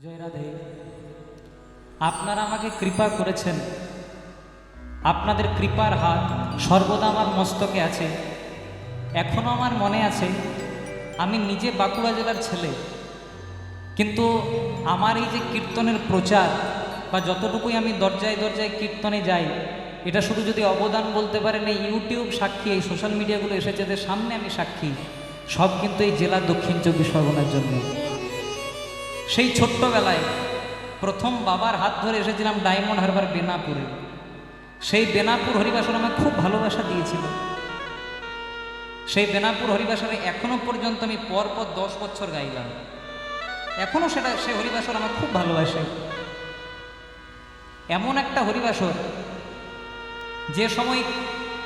জয় রাধে। আপনারা আমাকে কৃপা করেছেন, আপনাদের কৃপার হাত সর্বদা আমার মস্তকে আছে। এখনো আমার মনে আছে, আমি নিজে বাঁকুড়া জেলার ছেলে, কিন্তু আমার এই যে কীর্তনের প্রচার বা যতটুকুই আমি দরজায় দরজায় কীর্তনে যাই, এটা শুধু যদি অবদান বলতে পারেন এই ইউটিউব সাক্ষী, এই সোশ্যাল মিডিয়াগুলো এসেছে এদের সামনে আমি সাক্ষী, সব কিন্তু এই জেলা দক্ষিণ চব্বিশ পরগনার জন্য। সেই ছোট্টবেলায় প্রথম বাবার হাত ধরে এসেছিলাম ডায়মন্ড হারবার বেনাপুরে। সেই বেনাপুর হরিবাসর আমাকে খুব ভালোবাসা দিয়েছিল। সেই বেনাপুর হরিবাসরে এখনো পর্যন্ত আমি পরপর 10 বছর গাইলাম, এখনো সে হরিবাসর আমার খুব ভালোবাসে। এমন একটা হরিবাসর যে সময়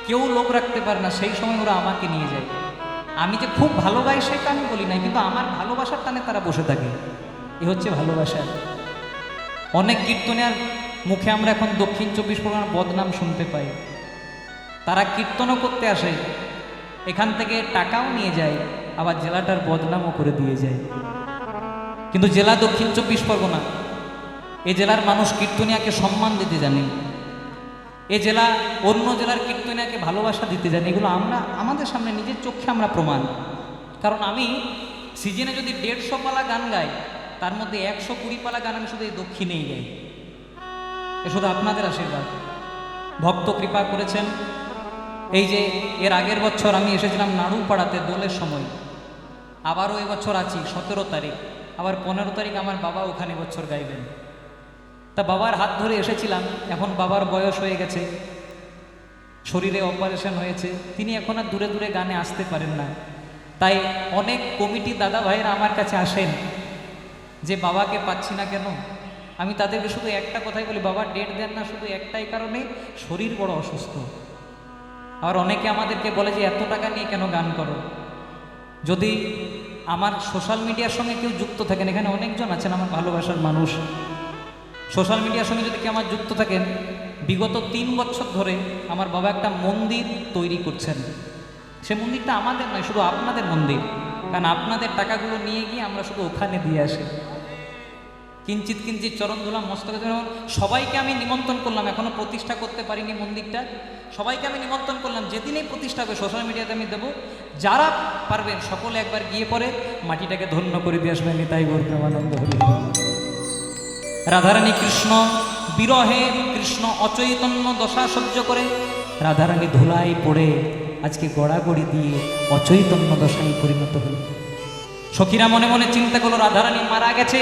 কেউ লোক রাখতে পারে না, সেই সময় ওরা আমাকে নিয়ে যায়। আমি যে খুব ভালো গাই সেটা আমি বলি না, কিন্তু আমার ভালোবাসার টানে তারা বসে থাকে। এ হচ্ছে ভালোবাসা। অনেক কীর্তনের মুখে আমরা এখন দক্ষিণ চব্বিশ পরগনার বদনাম শুনতে পাই। তারা কীর্তনও করতে আসে, এখান থেকে টাকাও নিয়ে যায়, আবার জেলাটার বদনামও করে দিয়ে যায়। কিন্তু জেলা দক্ষিণ চব্বিশ পরগনা, এ জেলার মানুষ কীর্তনিয়াকে সম্মান দিতে জানে, এ জেলা অন্য জেলার কীর্তনিয়াকে ভালোবাসা দিতে জানে। এগুলো আমরা আমাদের সামনে নিজের চোখে আমরা প্রমাণ। কারণ আমি সিজনে যদি 150 পালা গান গাই, তার মধ্যে 120 পালা গান আমি শুধু এই দক্ষিণেই গাই। এ শুধু আপনাদের আশীর্বাদ, ভক্ত কৃপা করেছেন। এই যে এর আগের বছর আমি এসেছিলাম নাড়ুপাড়াতে দোলের সময়, আবারও এবছর আছি 17 তারিখ, আবার 15 তারিখ আমার বাবা ওখানে বছর গাইবেন। তা বাবার হাত ধরে এসেছিলাম। এখন বাবার বয়স হয়ে গেছে, শরীরে অপারেশন হয়েছে, তিনি এখন আর দূরে দূরে গানে আসতে পারেন না। তাই অনেক কমিটি দাদা ভাইয়েরা আমার কাছে আসেন যে বাবাকে পাচ্ছি না কেন। আমি তাদেরকে শুধু একটা কথাই বলি, বাবা ডেট দেন না শুধু একটাই কারণে, শরীর বড় অসুস্থ। আর অনেকে আমাদেরকে বলে যে এত টাকা নিয়ে কেন গান করো। যদি আমার সোশ্যাল মিডিয়ার সঙ্গে কেউ যুক্ত থাকেন, এখানে অনেকজন আছেন আমার ভালোবাসার মানুষ, সোশ্যাল মিডিয়ার সঙ্গে যদি কেউ আমার যুক্ত থাকেন, বিগত 3 বছর ধরে আমার বাবা একটা মন্দির তৈরি করছেন। সে মন্দিরটা আমাদের নয়, শুধু আপনাদের মন্দির, কারণ আপনাদের টাকাগুলো নিয়ে গিয়ে আমরা শুধু ওখানে দিয়ে আসি। কিঞ্চিত কিঞ্চিত চরণ ধুলাম মস্তকে। সবাইকে আমি নিমন্ত্রণ করলাম, এখনো প্রতিষ্ঠা করতে পারিনি মন্দিরটা, সবাইকে আমি নিমন্ত্রণ করলাম, যেদিনেই প্রতিষ্ঠা হবে সোশ্যাল মিডিয়াতে আমি দেবো। যারা পারবেন সকলে একবার গিয়ে পরে মাটিটাকে ধন্য করে দিয়ে আসবেন। তাই গৌর প্রেমানন্দ হরি। রাধারানী কৃষ্ণ বিরহে, কৃষ্ণ অচৈতন্য দশা সহ্য করে রাধারানী ধুলাই পড়ে আজকে গড়াগড়ি দিয়ে অচৈতন্য দশায় পরিণত হল। সখীরা মনে মনে চিন্তা করলো রাধারানী মারা গেছে।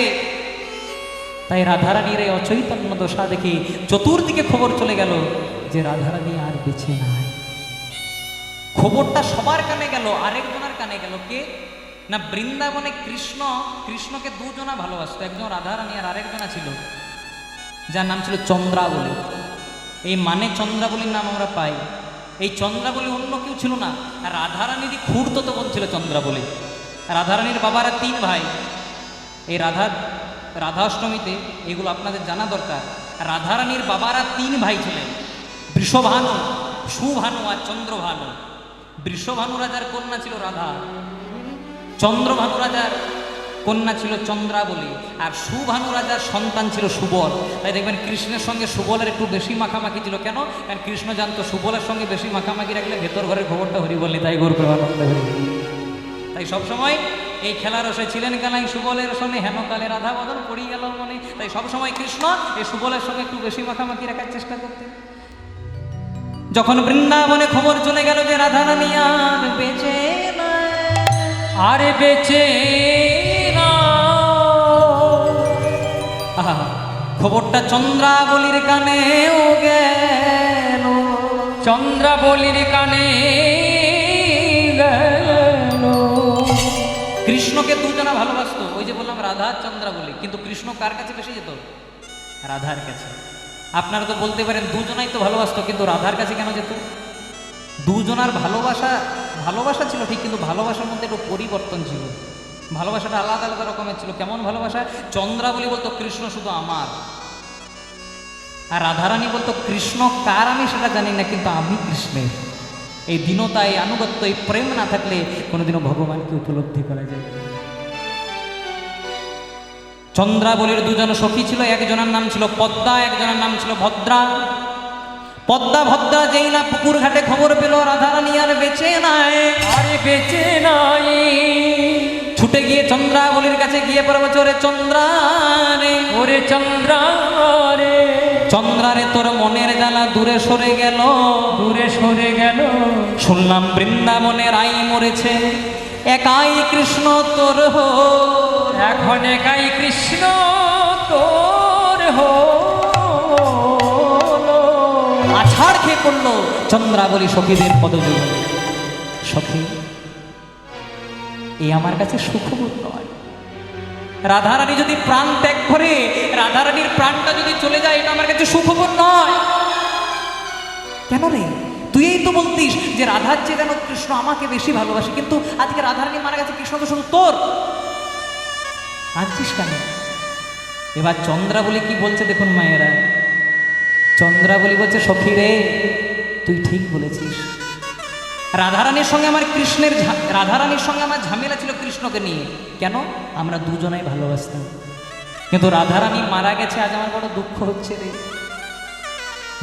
তাই রাধারানীর এই অচৈতন্য দশা দেখে চতুর্দিকে খবর চলে গেল যে রাধারানী আর বেঁচে নাই। খবরটা সবার কানে গেল, আরেকজনের কানে গেল। কে না, বৃন্দাবনে কৃষ্ণকে দুজনা ভালোবাসতো, একজন রাধারানী আর আরেকজনা ছিল যার নাম ছিল চন্দ্রাবলী। এই মানে চন্দ্রাবলীর নাম আমরা পাই। এই চন্দ্রাবলী অন্য কেউ ছিল না, রাধারানীরই খুড়তো বোন ছিল চন্দ্রাবলী। রাধারানীর বাবারা 3 ভাই। এই রাধাষ্টমীতে এগুলো আপনাদের জানা দরকার। রাধারানীর বাবারা 3 ভাই ছিলেন, বৃষভানু, সুভানু আর চন্দ্রভানু। বৃষভানু রাজার কন্যা ছিল রাধা, চন্দ্রভানু রাজার কন্যা ছিল চন্দ্রাবলী, আর সুভানু রাজার সন্তান ছিল সুবল। তাই দেখবেন কৃষ্ণের সঙ্গে সুবলের একটু বেশি মাখামাখি ছিল। কেন? কারণ কৃষ্ণ জানতো সুবলের সঙ্গে বেশি মাখামাখি রাখলে ভেতর ঘরের খবরটা হরি বললি। তাই গৌর প্রেমানন্দ হরি। তাই সবসময় এই খেলার রসে ছিলেন কানাই, সুবলের সঙ্গে হেনকালে রাধা বদন পড়ি গেল মনে। তাই সবসময় কৃষ্ণ এই সুবলের সঙ্গে একটু বেশি মাখামাখি রাখার চেষ্টা করতেন। যখন বৃন্দাবনে খবর চলে গেল যে রাধারানী আর বেঁচে নাই, আরে বেঁচে না, খবরটা চন্দ্রাবলীর কানেও গেল, চন্দ্রাবলীর কানে গেল। কৃষ্ণকে দুজনা ভালোবাসতো, ওই যে বললাম রাধা চন্দ্রাবলী। কিন্তু কৃষ্ণ কার কাছে বেশি যেত? রাধার কাছে। আপনারা তো বলতে পারেন দুজনাই তো ভালোবাসতো, কিন্তু রাধার কাছে কেন যেত? দুজনার ভালোবাসা ছিল ঠিক, কিন্তু ভালোবাসার মধ্যে একটু পরিবর্তন ছিল। ভালোবাসাটা আলাদা আলাদা রকমের ছিল। কেমন ভালোবাসা? চন্দ্রাবলী বলতো কৃষ্ণ শুধু আমার, আর রাধারানী বলতো কৃষ্ণ কার আমি সেটা জানি না, কিন্তু আমি কৃষ্ণের। এই দীনতা, এই আনুগত্য, এই প্রেম না থাকলে কোনোদিনও ভগবানকে উপলব্ধি করা যায়। চন্দ্রাবলীর দুজন সখী ছিল, একজনের নাম ছিল পদ্মা, একজনের নাম ছিল ভদ্রা। পদ্মা ভদ্রা যেই না পুকুর ঘাটে খবর পেল রাধারানী আর বেঁচে নাই, আরে বেঁচে নাই, ছুটে গিয়ে চন্দ্রাবলীর কাছে গিয়ে পড়ে বলছে, ওরে চন্দ্রা রে, ওরে চন্দ্রা রে, চন্দ্রা রে তোর মনের জ্বালা দূরে সরে গেল, দূরে সরে গেল। শুনলাম বৃন্দাবনে রাই মরেছে, একাই কৃষ্ণ তোর হো, এখন একাই কৃষ্ণ তোর হলো। আছাড় খেয়ে পড়লো চন্দ্রাবলী সখীদের পদযুগলে। সখী, এই আমার কাছে সুখবর নয়। রাধারানী যদি প্রাণ ত্যাগ করে, রাধারানীর প্রাণটা যদি চলে যায়, এটা আমার কাছে সুখবর নয়। কেন রে? তুই এই তো বলতিস যে রাধার চেয়ে যেন কৃষ্ণ আমাকে বেশি ভালোবাসে, কিন্তু আজকে রাধারানী মারা গেছে, কৃষ্ণ তো শুধু তোর। আনছিস কেন? এবার চন্দ্রাবলী কি বলছে দেখুন মায়েরা। চন্দ্রাবলী বলছে, সখী রে, তুই ঠিক বলেছিস। রাধারানীর সঙ্গে আমার রাধারানীর সঙ্গে আমার ঝামেলা ছিল কৃষ্ণকে নিয়ে। কেন? আমরা দুজনাই ভালোবাসতাম, কিন্তু রাধারানী মারা গেছে, আজ আমার বড় দুঃখ হচ্ছে রে।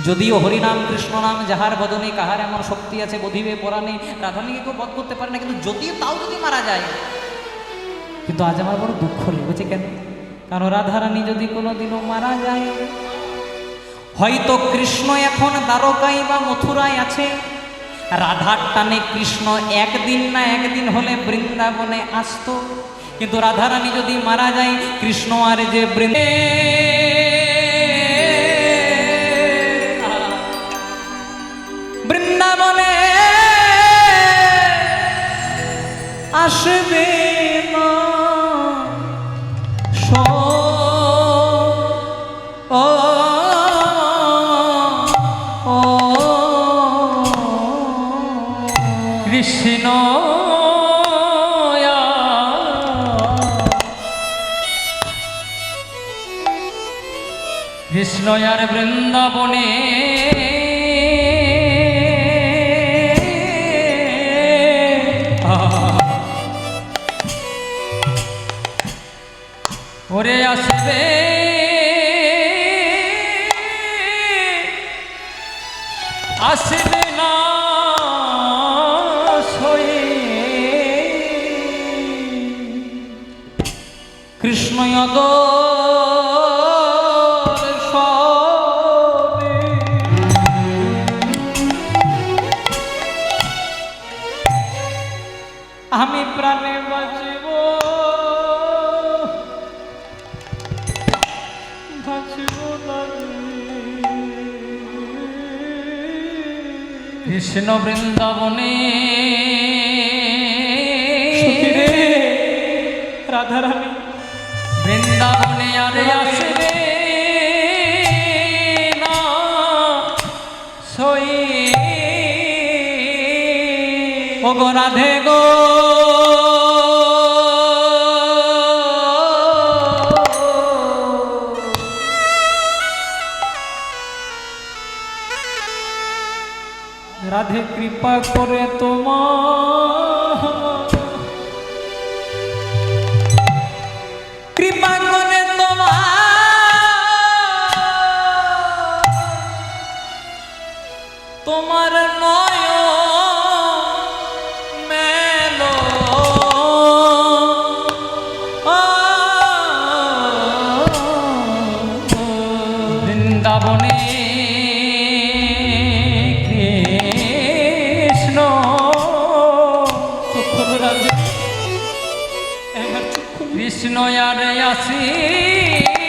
যদিও হরিনাম কৃষ্ণ নাম যাহার বদনে কাহার এমন শক্তি আছে বধিবে পরাণে, রাধারানীকে কেউ বধ করতে পারে না, কিন্তু যদিও তাও যদি মারা যায়, কিন্তু আজ আমার বড় দুঃখ লেগেছে। কেন? কারণ রাধারানী যদি কোনোদিনও মারা যায়, হয়তো কৃষ্ণ এখন দ্বারকায় বা মথুরায় আছে, রাধার টানে কৃষ্ণ একদিন না একদিন হলে বৃন্দাবনে আসতো, কিন্তু রাধারানী যদি মারা যায়, কৃষ্ণ আর যে বৃন্দাবনে আসবে না। কৃষ্ণ কৃষ্ণ আর বৃন্দাবনে ওরে আসবে, আসবে না সয়ে। কৃষ্ণ আদর সবে, আমি প্রাণে বাঁচব, বাঁচব না কৃষ্ণ বৃন্দাবনে রাধারানী বৃন্দাবনে আরে আসবে না সই। ও গো রাধে গো, রাধে কৃপা করে তোমার, কৃপা করে তোমার নয় মেলো, বৃন্দাবনে কৃষ্ণ আরে আসিবে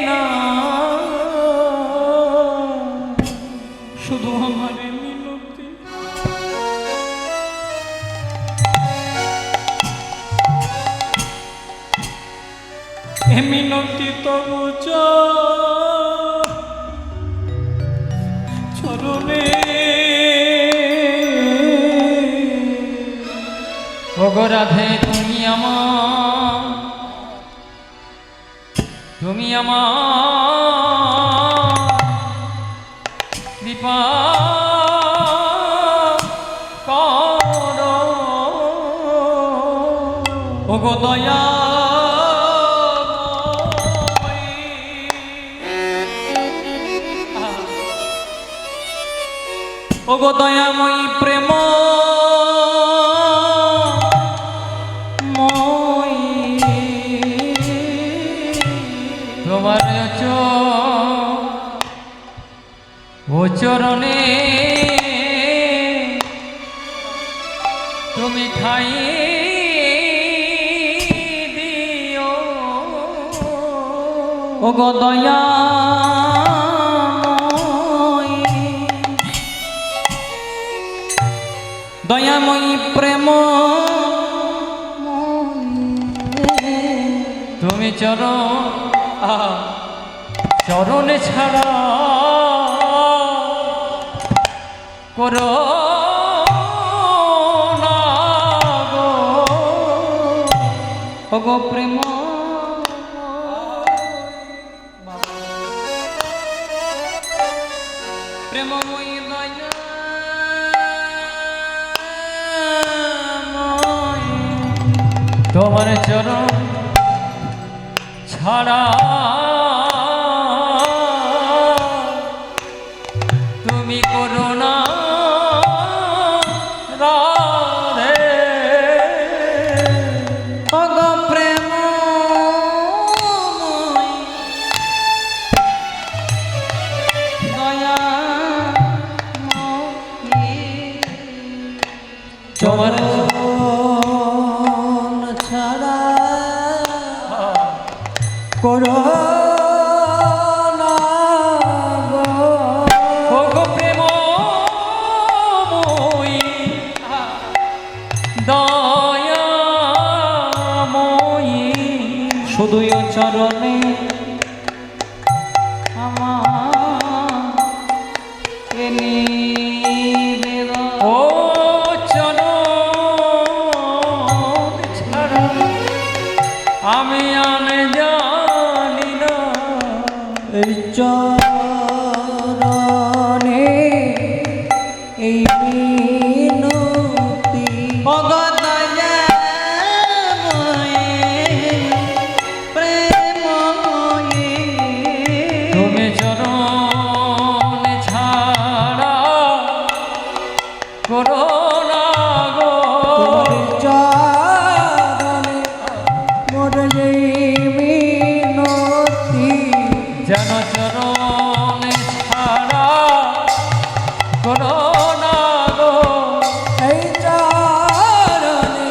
না, শুধু আমার মিনতি, মিনতি তবু চরণে। ওগো রাধে তুমি আমার, তুমি আমার কৃপা করো। ওগো দয়া ওগো দয়াময়ী প্রেম তোমার ও চরণে তুমি ঠাই দিও ওগো দয়াময়ী প্রেম তুমি চরণে ছাড়া করো না গো। ওগো প্রেম প্রেমময়ী দয়াময়ী তোমার চরণ ছাড়া তুমি করো না রাধে। ওগো প্রেমময়ী দয়াময়ী তোমার ছাড়া করো না গো। ওগো প্রেমময়ী দয়াময়ী শুধুই ও চরণে আমার নিবেদন। ও চরণ ছাড়া আমি আনে জানি না। এই চরণে এই মিনতি ওগো দয়াময়ী প্রেমময়ী তুমি চরণ ছাড়া করো না গো। চরণে মোর এই মিনতি যেন চরণ ছাড়া করো না গো। এই চরণে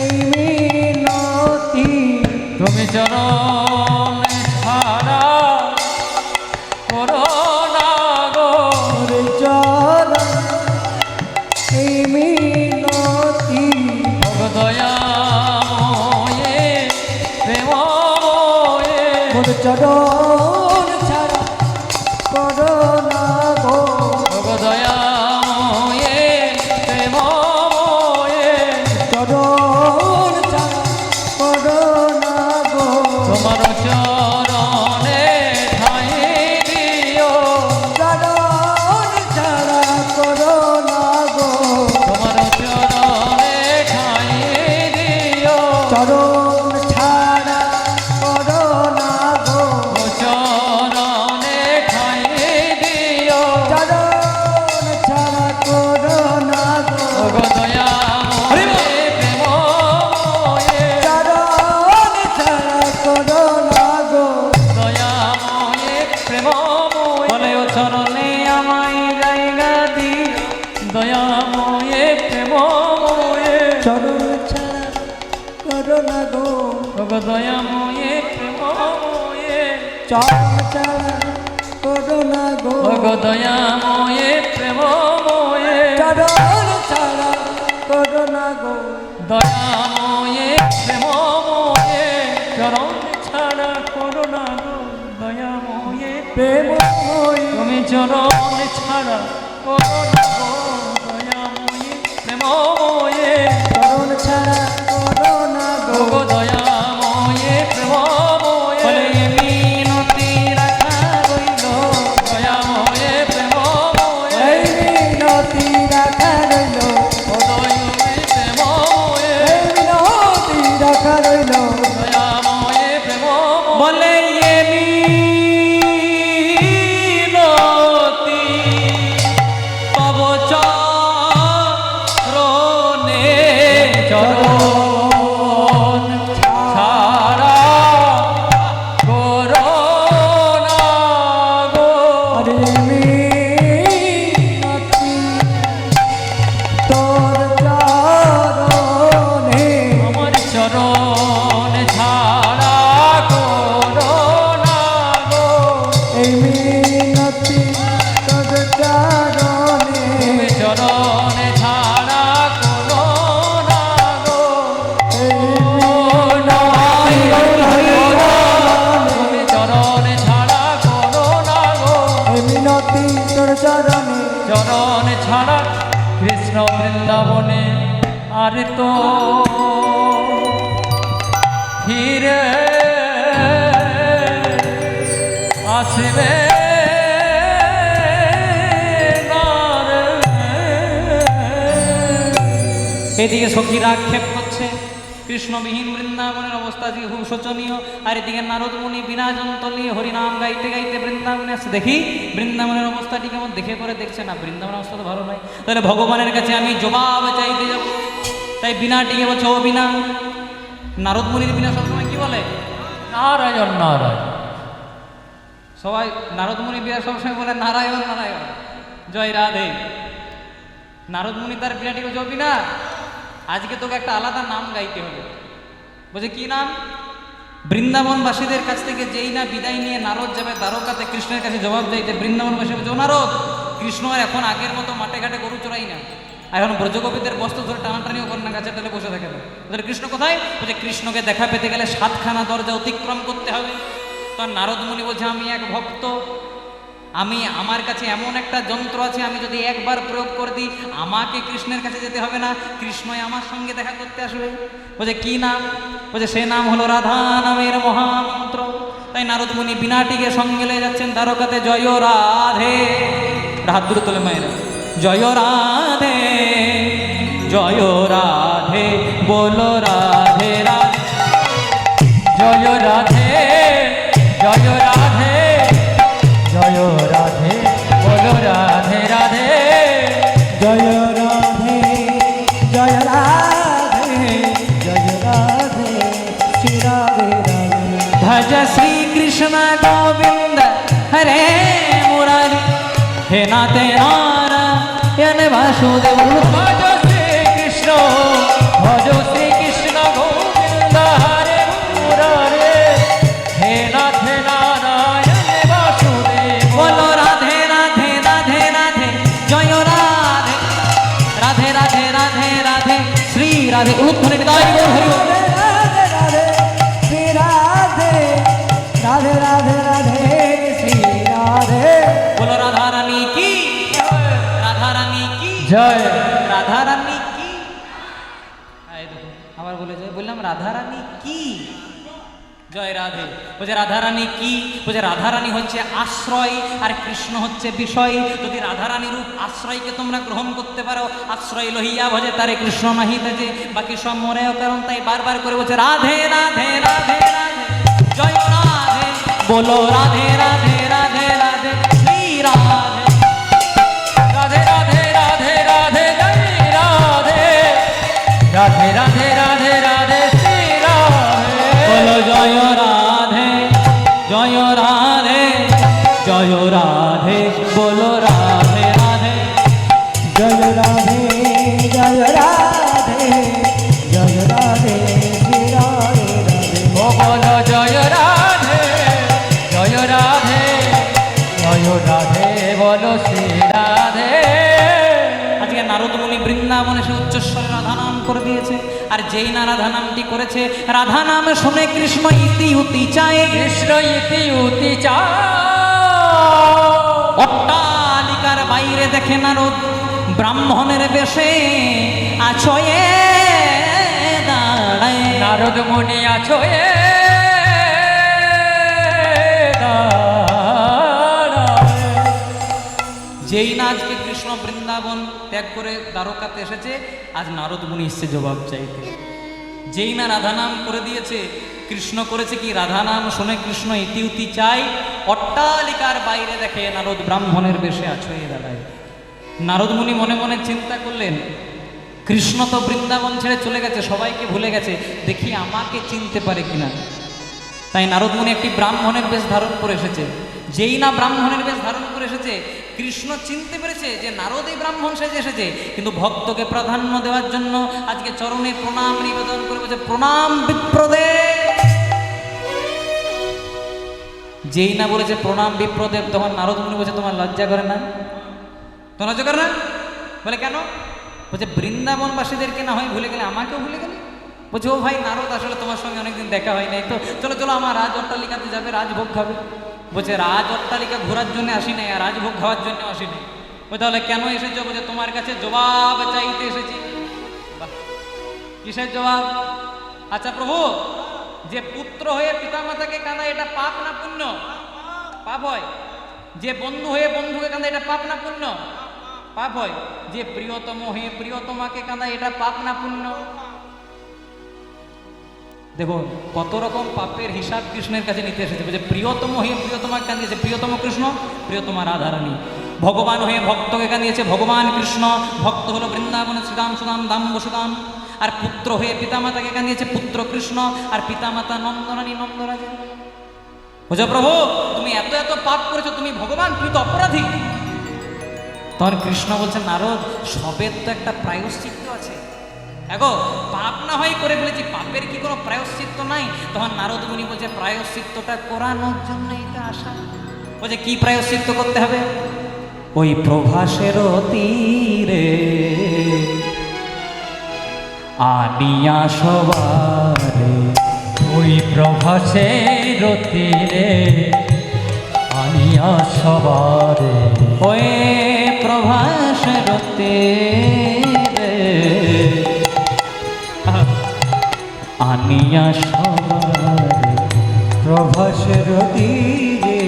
এই মিনতি তুমি চরণ ছাড়া করো না গো। মোর চরণ এই মিনতি ওগো দয়াময়ে প্রেমময়ে মোর চরণ ছাড়া করো না গো। ওগো দয়াময়ে প্রেমময়ে চরণ ছাড়া করো না গো। তোমার চরণে ঠাই দিও। চরণ ছাড়া করো না গো। তোমার চরণে ঠাই দিও। চরণ ছাড়া করো না গো। ও চরণে ঠাই দিও। চরণ ছাড়া করো না গো। ওগো দয়াময়ে প্রেমময়ে চরণ ছাড়া করো না গো। দয়াময়ে প্রেমময়ে বলে ও চরণে আমায় জায়গা দি। দয়াময়ে প্রেমময়ে চরণ ছাড়া করো না গো। ওগো দয়াময়ে প্রেমময়ে চরণ ছাড়া করো না গো। ওগো দয়াময়ে প্রেমময়ে চরণ ছাড়া করো না গো। দয়াময়ে প্রেমময়ে চরণ ছাড়া করো না গো। দয়াময়ে প্রেমময়ী তুমি চরণ ছাড়া করো না গো। দয়াময়ে প্রেমময়ে চরণ ছাড়া করো না গো। ওগো দয়াময়ে প্রেমময়ে বলে মিনতি রাখা রইল। দয়াময়ে প্রেমময়ে এই মিনতি রাখা রইল। ও দয়াময়ে প্রেমময়ে এই মিনতি রাখা রইল। দয়াময়ে প্রেমময়ে বলে মিনতি তব বৃন্দাবনে আর তো ফিরে আসবে না রে। এদিকে সখীরা আক্ষেপ করছে কৃষ্ণবিহীন বৃন্দাবনের অবস্থা যে খুব শোচনীয়, আর এদিকে নারদ মুনি বিনা যন্ত্র নিয়ে হরিনাম গাইতে গাইতে বৃন্দাবনে আসছে। দেখি বৃন্দাবনের অবস্থাটি কেমন, দেখে পরে দেখছে না বৃন্দাবনের অবস্থা তো ভালো নয়, তাহলে ভগবানের কাছে আমি জবাব চাইতে যাব। তাই বিনাটিকে বলছে, ও বিনা। নারদ মুনির বিনা সবসময় কি বলে? নারায়ণ নারায়ণ। সবাই নারদ মুনি বিনা সবসময় বলে নারায়ণ নারায়ণ, জয় রাধে। নারদ মুনি তার বিনাটিকে বলছে, ও বিনা, আজকে তোকে একটা আলাদা নাম গাইতে হবে। বলছে কি নাম? বৃন্দাবনবাসীদের কাছ থেকে যেই না বিদায় নিয়ে নারদ যাবে দ্বারকাতে কৃষ্ণের কাছে জবাব চাইতে, বৃন্দাবনবাসী বলছে, ও নারদ, কৃষ্ণ আর এখন আগের মতো মাঠে ঘাটে গরু চড়াই না, এখন ব্রজগোপীদের বস্ত্র ধরে টানাটানিও করে না, গাছের তলে বসে থাকে না। বলছে কৃষ্ণ কোথায়? বলছে কৃষ্ণকে দেখা পেতে গেলে 7খানা দরজা অতিক্রম করতে হবে। তখন নারদ মুনি বলছে, আমি এক ভক্ত, আমি আমার কাছে এমন একটা যন্ত্র আছে, আমি যদি একবার প্রয়োগ করে দিই আমাকে কৃষ্ণের কাছে যেতে হবে না, কৃষ্ণই আমার সঙ্গে দেখা করতে আসবে। বলছে কি নাম? বলছে সে নাম হলো রাধা নামের মহামন্ত্র। তাই নারদ মুনি বিনাটিকে সঙ্গে নিয়ে যাচ্ছেন দ্বারকাতে। জয় রাধে, হাত দূরে তোলে মায়েরা, জয় রাধে জয় রাধে বলো রাধে রাধে, জয় রাধে জয় রাধে জয় রাধে বলো রাধে রাধে, জয় রাধে জয় রাধে জয় রাধে শ্রী রাধে রাধে। ভজ শ্রী কৃষ্ণ গোবিন্দ হরে মুরারি, হে নাথে নারায়ণ বাসুদেব। ভজ শ্রী কৃষ্ণ, ভজ শ্রী কৃষ্ণ গোবিন্দ হরে মুরারে, হে নাথ নারায়ণ বাসুদেব। বলো রাধে রাধে রাধে রাধে জয় রাধে, রাধে রাধে রাধে রাধে শ্রী রাধে। উলুধ্বনি বিদায় গৌর হরি বল। রাধে রাধে শ্রী রাধে রাধে রাধে রাধে শ্রী রাধে। বলো রাধা রানী কি, রাধা রানী কি, জয় রাধা রানী কি। এই দেখো আবার বলে যায়, বললাম রাধা রানী কি, জয় রাধে। বলছে রাধা রানী কি? বলছে রাধা রানী হচ্ছে আশ্রয় আর কৃষ্ণ হচ্ছে বিষয়। যদি রাধা রানী রূপ আশ্রয়কে তোমরা গ্রহণ করতে পারো, আশ্রয় লহিয়া ভজে তারে কৃষ্ণ নাহি তেজে, বাকি সব মরেও কারণ। তাই বারবার করে বলছে রাধে রাধে রাধে রাধে জয় রাধে, বলো রাধে রাধে রাধে রাধে শ্রী রাধে। রাধে রাধে রাধে রাধে জয় রাধে, রাধে রাধে রাধে রাধে শ্রী রাধে। বলো জয় রাধে জয় রাধে জয় রাধে, বলো রাধে রাধে। জয় রাধে জয় রাধে জয় রাধে শ্রী রাধে রাধে। ও বলো জয় রাধে জয় রাধে জয় রাধে বলো শ্রী রাধে। আজকে নারদ মুনি বৃন্দাবনে সে উচ্চস্বরে রাধা নাম করে দিয়েছে। আর যেই না রাধা নামটি করেছে, রাধা নাম শুনে কৃষ্ণ ইতি উতি চায়। কৃষ্ণ ইতি উতি চা, অট্টালিকার বাইরে দেখে নারদ ব্রাহ্মণের বেশে আছয়ে দাঁড়ায়। নারদ মুনি আছো এ দাঁড়ায়। যেই না আজকে কৃষ্ণ বৃন্দাবন ত্যাগ করে দ্বারকাতে এসেছে, আজ নারদ মুনি এসছে জবাব চাইতে। যেই না রাধা নাম করে দিয়েছে, কৃষ্ণ করেছে কি রাধা নাম শুনে কৃষ্ণ ইতি উতি চাই, অট্টালিকার বাইরে দেখে নারদ ব্রাহ্মণের বেশে আছয়ে দাঁড়ায়। নারদ মুনি মনে মনে চিন্তা করলেন, কৃষ্ণ তো বৃন্দাবন ছেড়ে চলে গেছে, সবাইকে ভুলে গেছে, দেখি আমাকে চিনতে পারে কিনা। তাই নারদ মুনি একটি ব্রাহ্মণের বেশ ধারণ করে এসেছে। যেই না ব্রাহ্মণের বেশ ধারণ করে এসেছে, কৃষ্ণ চিনতে পেরেছে যে নারদ এই ব্রাহ্মণ সেজে এসেছে, কিন্তু ভক্তকে প্রাধান্য দেওয়ার জন্য আজকে চরণে প্রণাম নিবেদন করে বলছে, প্রণাম বিপ্রদেব। যেই না বলেছে প্রণাম বিপ্রদেব, তখন নারদ মুনি বলছে, তোমার লজ্জা করে না? তোমার লজ্জা করে না? বলে কেন? বলছে বৃন্দাবনবাসীদেরকে না হয় ভুলে গেলে, আমাকেও ভুলে গেলে। বলছে ও ভাই নারদ, আসলে তোমার সঙ্গে অনেকদিন দেখা হয় নাই, তো চলো চলো আমার রাজ অট্টালিকাতে যাবে, রাজভোগ খাবে। বলছে রাজ অট্টালিকা ঘোরার জন্য আসি নাই, আর রাজভোগ খাওয়ার জন্য আসি নাই। ওই তাহলে কেন এসেছো? বলছে তোমার কাছে জবাব চাইতে এসেছি। বাহ, কিসের জবাব? আচ্ছা প্রভু, যে পুত্র হয়ে পিতামাতাকে কাঁদায় এটা পাপ না পুণ্য? পাপ হয়। যে বন্ধু হয়ে বন্ধুকে কাঁদায় এটা পাপ না পুণ্য? পাপ হয়। যে প্রিয়তম হয়ে প্রিয়তমাকে কাঁদায় এটা পাপ না পুণ্য? দেখুন কত রকম পাপের হিসাব কৃষ্ণের কাছে নিতে এসেছে। যে প্রিয়তম হয়ে প্রিয়তমাকে কাঁদিয়েছে প্রিয়তম কৃষ্ণ, প্রিয়তমা রাধারানী। ভগবান হয়ে ভক্তকে কাঁদিয়েছে ভগবান কৃষ্ণ, ভক্ত হলো বৃন্দাবনের শ্রীরাম সুদাম দাম বসুদাম। আর পুত্র হয়ে পিতামাতাকে কাঁদিয়েছে পুত্র কৃষ্ণ, আর পিতামাতা নন্দরানী নন্দরাজা। বুঝো প্রভু, তুমি এত এত পাপ করেছো, তুমি ভগবান, তুমি তো অপরাধী। তখন কৃষ্ণ বলছেন নারদ, সবের তো একটা প্রায়শ্চিত্ত আছে। এগো পাপ না হয় করে ফেলেছি, পাপের কি কোনো প্রায়শ্চিত্ত নাই? তখন নারদ মুনি বলছে প্রায়শ্চিত্তটা করানোর জন্য এটা আসা। বলছে কি প্রায়শ্চিত্ত করতে হবে? ওই প্রভাসের তীরে আনিয়া সবারে, ওই প্রভাসের তীরে আনিয়া সবারে, ওই প্রভাসের তীরে আনিয়া সবারে, প্রভাসের তীরে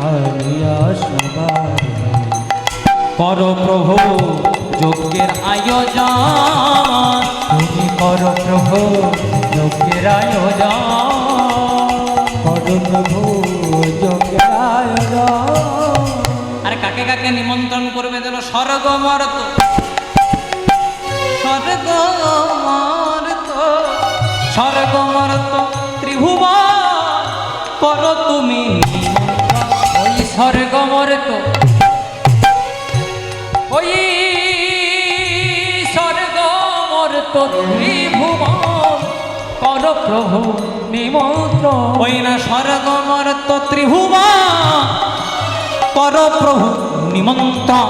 আনিয়া সবারে। কর প্রভু যজ্ঞের আয়োজন, তুমি করো প্রভু যজ্ঞের আয়োজন, করো প্রভু যজ্ঞের আয়োজন। আরে কাকে কাকে নিমন্ত্রণ করবে যেন? স্বর্গমর্ত, স্বর্গমর্ত, স্বর্গমর্ত ত্রিভুবন করো তুমি। ওই স্বর্গমর্ত, ওই স্বর্গমর্ত ত্রিভুবন করো প্রভু নিমন্ত্রণ। ওই না স্বর্গমর্ত ত্রিভুবন করো প্রভু নিমন্ত্রণ।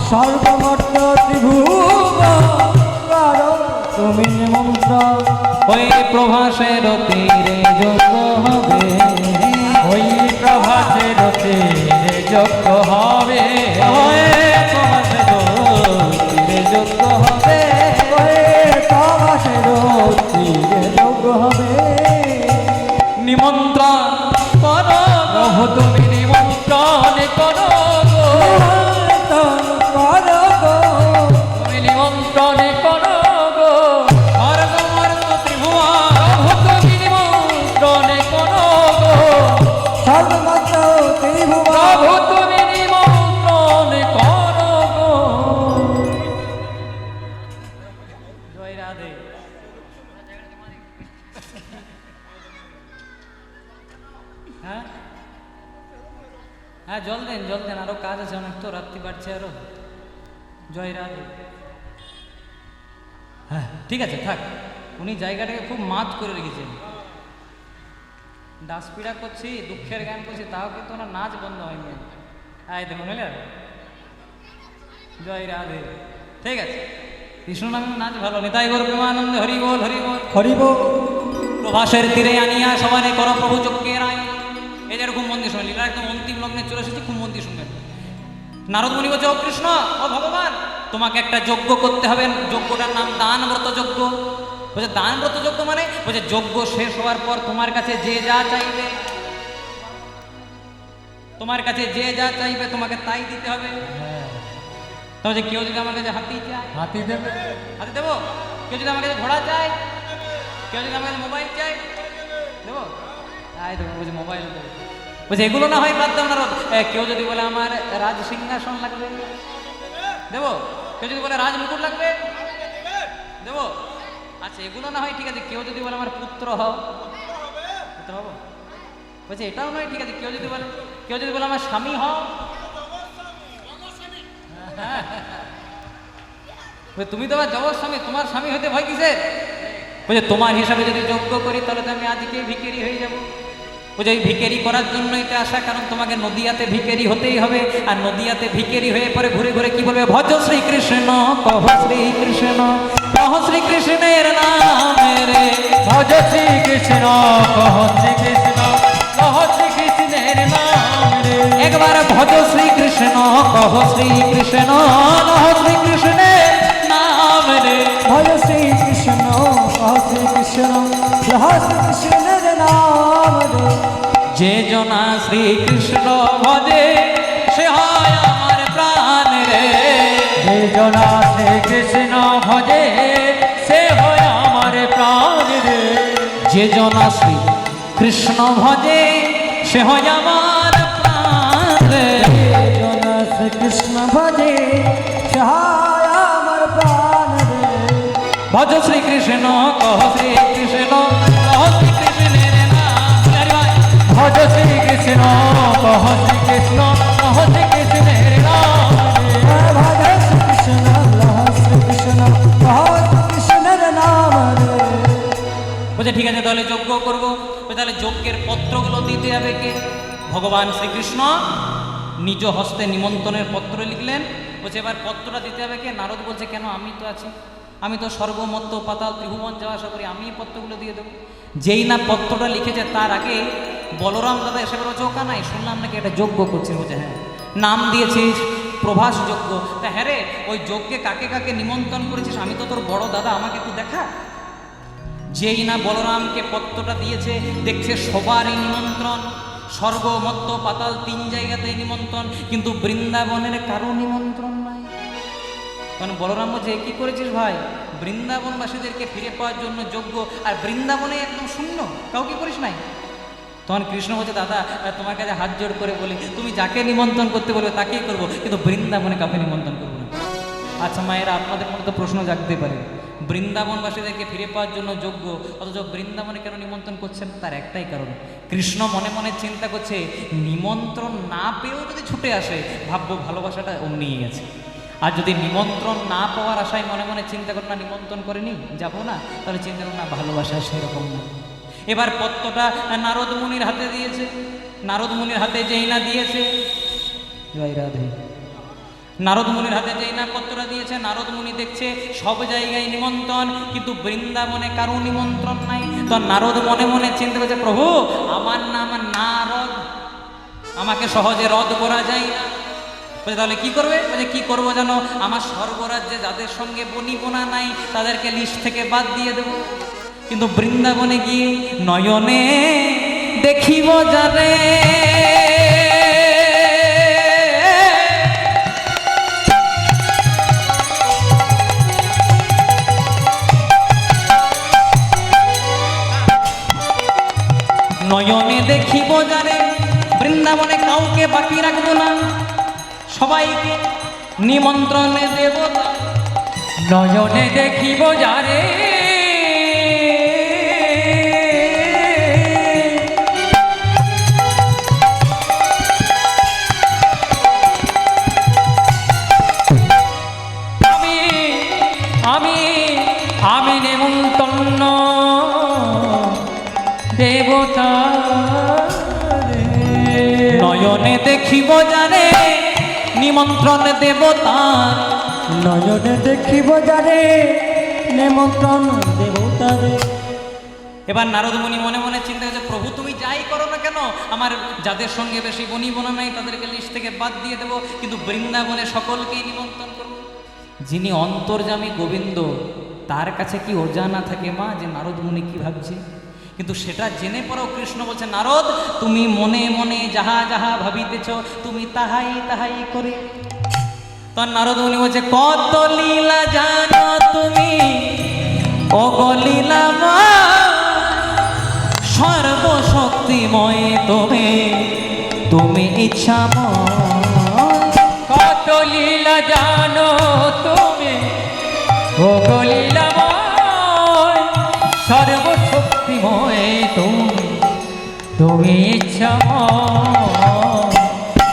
সর্বমর্ত ত্রিভুব করো তুমি নিমন্ত্রণ। ওই প্রভাসের তীরে যোগ্য হবে, ওই প্রভাসের তীরে যজ্ঞ হবে, ওই প্রভাসের তীরে যোগ্য হবে। ওই প্রভাসের তীরে যোগ্য হবে। নিমন্ত্রণ করো প্রভু তুমি নিমন্ত্রণ করো গো, নিমন্ত্রণ করো গো। তুমি নিমন্ত্রণ করো গো, স্বর্গমর্ত ত্রিভুবন প্রভু তুমি নিমন্ত্রণ করো গো, সর্বমর্ত ত্রিভুব প্রভু তুমি নিমন্ত্রণ করো গো। জয় রাধে। হ্যাঁ হ্যাঁ, জল দেন জল দেন, আরো কাজ আছে অনেক, তো রাত্রি বাড়ছে আরো। জয় রাধে। হ্যাঁ ঠিক আছে থাক, উনি জায়গাটাকে খুব মাত করে রেখেছেন। ডাসপিড়া করছি, দুঃখের গান করছি, তাও কিন্তু ওনার নাচ বন্ধ হয়নি। আয় দেখুন হলে, জয় রাধে। ঠিক আছে, কৃষ্ণ নামের নাচ ভালো। নিতাই গৌর প্রেমানন্দে হরি বল হরি বল। হরিব। প্রভাসের তীরে আনিয়া সবারে করো প্রভু যজ্ঞের আয়োজন। এই যে খুব মন্দির শুনবেন, লীলা একদম অন্তিম লগ্নে চলে এসেছে, খুব মন্দির শুনবেন। নারদ মুনি বলছে ও কৃষ্ণ, ও ভগবান, তোমাকে একটা যজ্ঞ করতে হবে। যজ্ঞটার নাম দানব্রত যজ্ঞ। বলছে দানব্রত যজ্ঞ মানে? বলছে যজ্ঞ শেষ হওয়ার পর তোমার কাছে যে যা চাইবে, তোমার কাছে যে যা চাইবে তোমাকে তাই দিতে হবে। তবে কেউ যদি আমার কাছে হাতি চায়, হাতি দেবে, হাতি দেবো। কেউ যদি আমার কাছে ঘোড়া চায়, কেউ যদি আমার কাছে মোবাইল চায়, দেবো। তাই দেবো। বলছে মোবাইল দেবো। বলছে এগুলো না হয় বাদ দাও না। কেউ যদি বলে আমার রাজ সিংহাসন লাগবে, দেবো। কেউ যদি বলে রাজ মুকুট লাগবে, দেবো। আচ্ছা এগুলো না হয় ঠিক আছে, কেউ যদি বলে আমার পুত্র হও, পুত্র হবো। বলছে এটাও নয় ঠিক আছে, কেউ যদি বলে আমার স্বামী হও, তুমি তো আমার জগৎ স্বামী, তোমার স্বামী হতে ভয় কিসের? বলছে তোমার হিসাবে যদি যোগ্য করি তাহলে তো আমি আজকে ভিখারি হয়ে যাব। বলছে ওই ভিখারি করার জন্যই তো আসা, কারণ তোমাকে নদিয়াতে ভিখারি হতেই হবে। আর নদিয়াতে ভিখারি হয়ে পরে ঘুরে ঘুরে কি বলবে? ভজ শ্রীকৃষ্ণ কহ শ্রীকৃষ্ণ, কহ শ্রীকৃষ্ণের নামে রে। ভজ শ্রীকৃষ্ণ কহ শ্রীকৃষ্ণ, কহ শ্রীকৃষ্ণের নাম রে। একবার ভজ শ্রীকৃষ্ণ কহ শ্রীকৃষ্ণ কহ শ্রীকৃষ্ণের নাম রে। ভজ শ্রীকৃষ্ণ কহ শ্রীকৃষ্ণ কহ শ্রীকৃষ্ণের নাম রে। যে জনা শ্রীকৃষ্ণ ভজে সে হয় আমার প্রাণ রে। যে জনা শ্রীকৃষ্ণ ভজে সে হয় আমার প্রাণ রে। যে জনা শ্রী কৃষ্ণ ভজে সে হয় আমার প্রাণ রে। জন শ্রীকৃষ্ণ ভজে সহায় আমার প্রাণ রে। ভজ শ্রীকৃষ্ণ কহ শ্রীকৃষ্ণ কহ শ্রীকৃষ্ণের নাম। ভজ শ্রীকৃষ্ণ কহ শ্রীকৃষ্ণ কহ শ্রীকৃষ্ণের নাম রে। ভজ শ্রীকৃষ্ণ কহ শ্রীকৃষ্ণ কহ শ্রীকৃষ্ণের নাম রে। বলছে ঠিক আছে তাহলে যজ্ঞ করবো। বলছে তাহলে যজ্ঞের পত্রগুলো দিতে হবে কে? ভগবান শ্রীকৃষ্ণ নিজ হস্তে নিমন্ত্রণের পত্র লিখলেন। বলছে এবার পত্রটা দিতে হবে কে? নারদ বলছে কেন, আমি তো আছি, আমি তো স্বর্গমত্ত পাতাল ত্রিভুবন যাওয়া আসা করি, আমি পত্রগুলো দিয়ে দেবো। যেই না পত্রটা লিখেছে তার আগে বলরাম দাদা এসে বলছে ওকা নাই, শুনলাম নাকি একটা যজ্ঞ করছে। বলছে হ্যাঁ, নাম দিয়েছিস প্রভাস যজ্ঞ। তা হ্যাঁ রে, ওই যজ্ঞে কাকে কাকে নিমন্ত্রণ করেছিস? আমি তো তোর বড় দাদা, আমাকে একটু দেখা। যেই না বলরামকে পত্রটা দিয়েছে দেখছে সবারই নিমন্ত্রণ, স্বর্গ মত্ত পাতাল 3 জায়গাতে নিমন্ত্রণ, কিন্তু বৃন্দাবনের কারো নিমন্ত্রণ নাই। কারণ বলরাম বলছে কি করেছিস ভাই? বৃন্দাবনবাসীদেরকে ফিরে পাওয়ার জন্য যজ্ঞ, আর বৃন্দাবনে একদম শূন্য, কাউকে করিস নাই। তখন কৃষ্ণ বলছে দাদা তোমার কাছে হাত জোড় করে বলি, তুমি যাকে নিমন্ত্রণ করতে বলবে তাকেই করবো, কিন্তু বৃন্দাবনে কাউকে নিমন্ত্রণ করবো না। আচ্ছা মায়েরা, আপনাদের মনে তো প্রশ্ন জাগতে পারে, বৃন্দাবনবাসীদেরকে ফিরে পাওয়ার জন্য যোগ্য, অথচ বৃন্দাবনে কেন নিমন্ত্রণ করছেন? তার একটাই কারণ, কৃষ্ণ মনে মনে চিন্তা করছে নিমন্ত্রণ না পেয়েও যদি ছুটে আসে ভাববো ভালোবাসাটা অমনিই গেছে। আর যদি নিমন্ত্রণ না পাওয়ার আশায় মনে মনে চিন্তা করো না নিমন্ত্রণ করেনি যাবো না, তাহলে চিন্তা করো না ভালোবাসা সেরকম না। এবার পত্রটা নারদ মুনির হাতে দিয়েছে। নারদ মুনির হাতে যেই না দিয়েছে, জয় রাধে, নারদ মুনির হাতে যেই না পত্রটা দিয়েছে, নারদ মুনি দেখছে সব জায়গায় নিমন্ত্রণ, কিন্তু বৃন্দাবনে কারো নিমন্ত্রণ নাই। তো নারদ মনে মনে চিন্তা করছে প্রভু আমার নাম নারদ, আমাকে সহজে রদ করা যায় না। বলছে তাহলে কি করবে? বলছে কি করবো জানো, আমার স্বর্গরাজ্যে যাদের সঙ্গে বনিবনা নাই তাদেরকে লিস্ট থেকে বাদ দিয়ে দেবো, কিন্তু বৃন্দাবনে গিয়ে নয়নে দেখিব যারে নয়নে দেখিব যারে, বৃন্দাবনে কাউকে বাকি রাখবো না, সবাইকে নিমন্ত্রণে দেব। নয়নে দেখিব যারে, আমি নেমন্তন্ন দেবতা। নয়নে দেখিব যারে নিমন্ত্রণ দেবতা, নয়নে দেখিব যারে নিমন্ত্রণ দেবতারে। এবার নারদ মুনি মনে মনে চিন্তা করছে প্রভু তুমি যাই করো না কেন, আমার যাদের সঙ্গে বেশি বনিবনা নাই তাদেরকে লিস্ট থেকে বাদ দিয়ে দেবো, কিন্তু বৃন্দাবনে সকলকেই নিমন্ত্রণ করবো। যিনি অন্তর্যামী গোবিন্দ তার কাছে কি অজানা থাকে মা যে নারদ মুনি কি ভাবছে? কিন্তু সেটা জেনে পরেও কৃষ্ণ বলছে নারদ তুমি মনে মনে যাহা যাহা ভাবিতেছ তুমি তাহাই তাহাই করে। তখন নারদ মুনি বলছে কত লীলা জানো তুমি ও লীলা মা, সর্বশক্তিময় তুমি তুমি ইচ্ছাময়। কত লীলা জানো তুমি ও লীলাময়, সর্বশক্তিময় তুমি তুমি ইচ্ছাময়।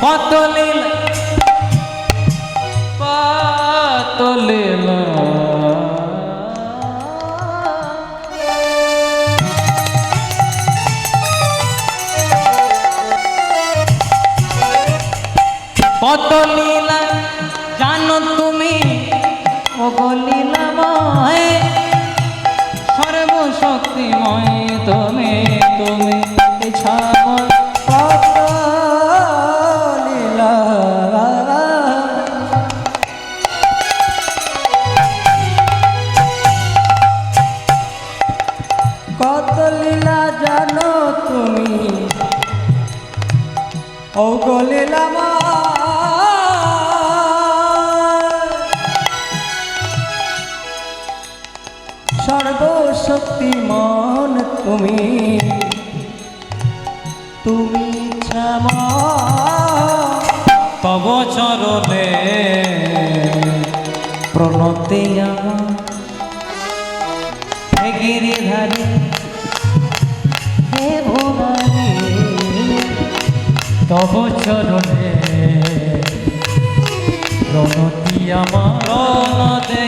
কত লীলা কত লীলা কত লীলা জানো তুমি ও লীলাময়, সর্বশক্তিময় তুমি তুমি ইচ্ছাময়। কত লীলা ও গলিলামা সর্বশক্তিমান তুমি তুমি ক্ষমা তব চরণে প্রণতি আমার হে গিরিধারী হে ভুবনে তব চরণে প্রণতি আমার প্রণতে